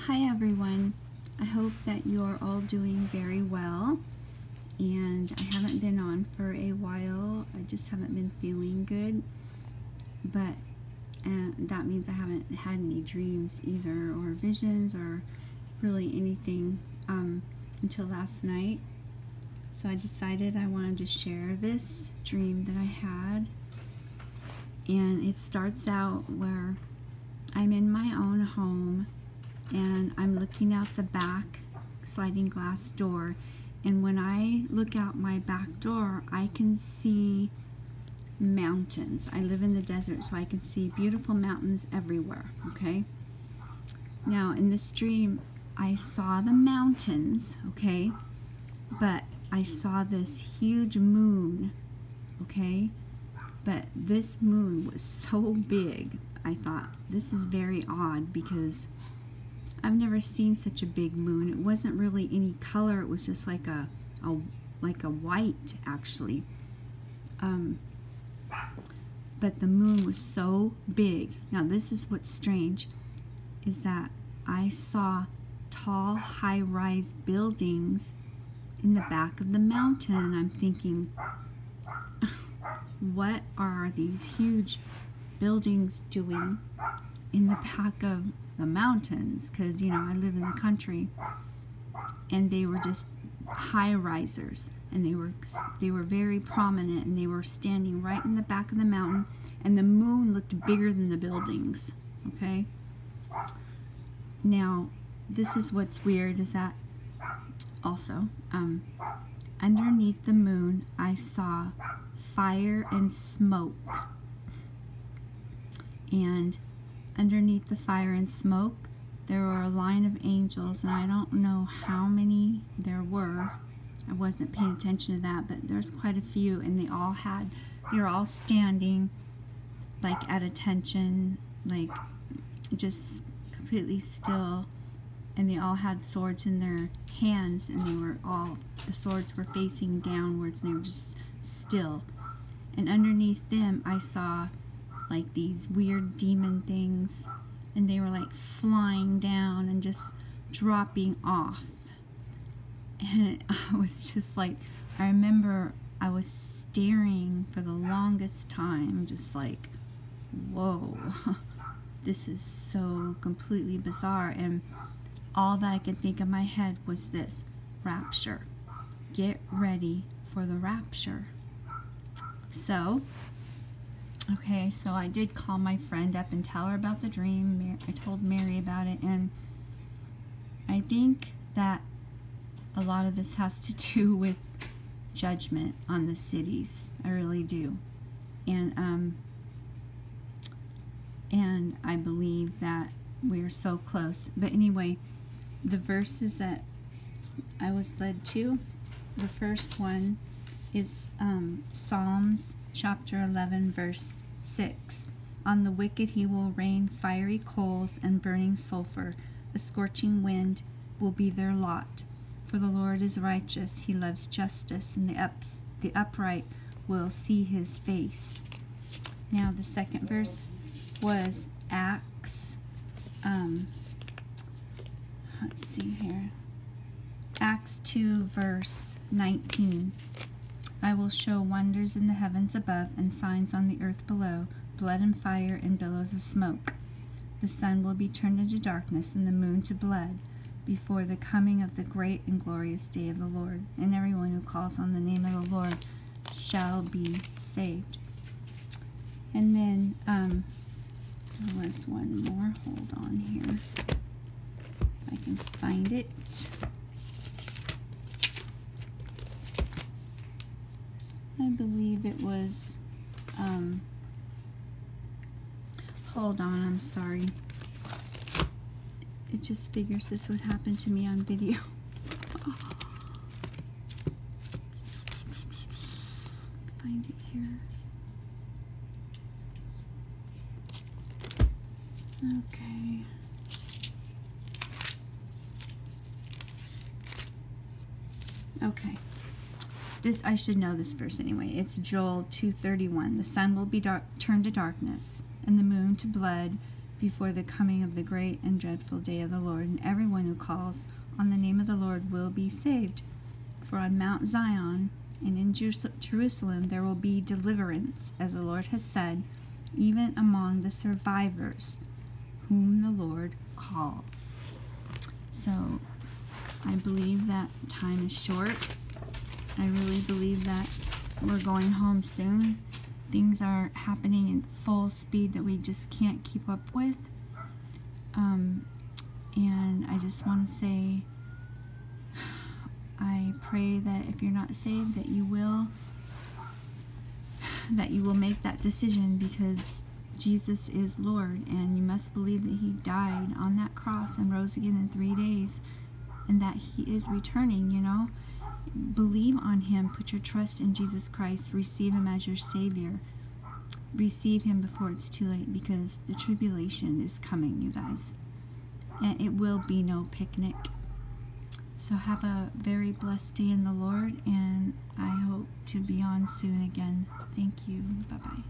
Hi everyone, I hope that you're all doing very well, and I haven't been on for a while. I just haven't been feeling good, but that means I haven't had any dreams either, or visions, or really anything until last night. So I decided I wanted to share this dream that I had, and it starts out where I'm in my own home and I'm looking out the back sliding glass door, and when I look out my back door I can see mountains. I live in the desert, so I can see beautiful mountains everywhere. Okay, now in this dream I saw the mountains, okay, but I saw this huge moon, okay, but this moon was so big. I thought, this is very odd because I've never seen such a big moon. It wasn't really any color. It was just like a white, actually. But the moon was so big. Now this is what's strange, is that I saw tall, high-rise buildings in the back of the mountain, and I'm thinking, what are these huge buildings doing in the back of the mountains? Because, you know, I live in the country, and they were just high-risers, and they were very prominent, and they were standing right in the back of the mountain, and the moon looked bigger than the buildings. Okay, now this is what's weird, is that also underneath the moon I saw fire and smoke, and underneath the fire and smoke there were a line of angels, and I don't know how many there were. I wasn't paying attention to that, but there's quite a few, and they were all standing like at attention, like just completely still, and they all had swords in their hands, and the swords were facing downwards, and they were just still. And underneath them I saw like these weird demon things, and they were like flying down and just dropping off. And I was just like, I remember I was staring for the longest time, just like, whoa, this is so completely bizarre. And all that I could think in my head was this: rapture. Get ready for the rapture. So, okay, so I did call my friend up and tell her about the dream. I told Mary about it, and I think that a lot of this has to do with judgment on the cities. I really do. And I believe that we're so close. But anyway, the verses that I was led to, the first one is Psalms chapter 11 verse 6. On the wicked he will rain fiery coals and burning sulfur. A scorching wind will be their lot. For the Lord is righteous, he loves justice, and the upright will see his face. Now the second verse was Acts, let's see here, Acts 2 verse 19. I will show wonders in the heavens above and signs on the earth below, blood and fire and billows of smoke. The sun will be turned into darkness and the moon to blood before the coming of the great and glorious day of the Lord. And everyone who calls on the name of the Lord shall be saved. And then there was one more. Hold on here, if I can find it. I believe it was, hold on, I'm sorry. It just figures this would happen to me on video. Find it here. Okay. Okay. This, I should know this verse anyway. It's Joel 2:31. The sun will be turned to darkness, and the moon to blood before the coming of the great and dreadful day of the Lord, and everyone who calls on the name of the Lord will be saved. For on Mount Zion and in Jerusalem there will be deliverance, as the Lord has said, even among the survivors whom the Lord calls. So I believe that time is short. I really believe that we're going home soon. Things are happening in full speed that we just can't keep up with. And I just want to say, I pray that if you're not saved, that you will make that decision, because Jesus is Lord, and you must believe that he died on that cross and rose again in 3 days, and that he is returning. Believe on him, put your trust in Jesus Christ, receive him as your Savior. Receive him before it's too late, because the tribulation is coming, you guys, and it will be no picnic. So have a very blessed day in the Lord, and I hope to be on soon again. Thank you. Bye-bye.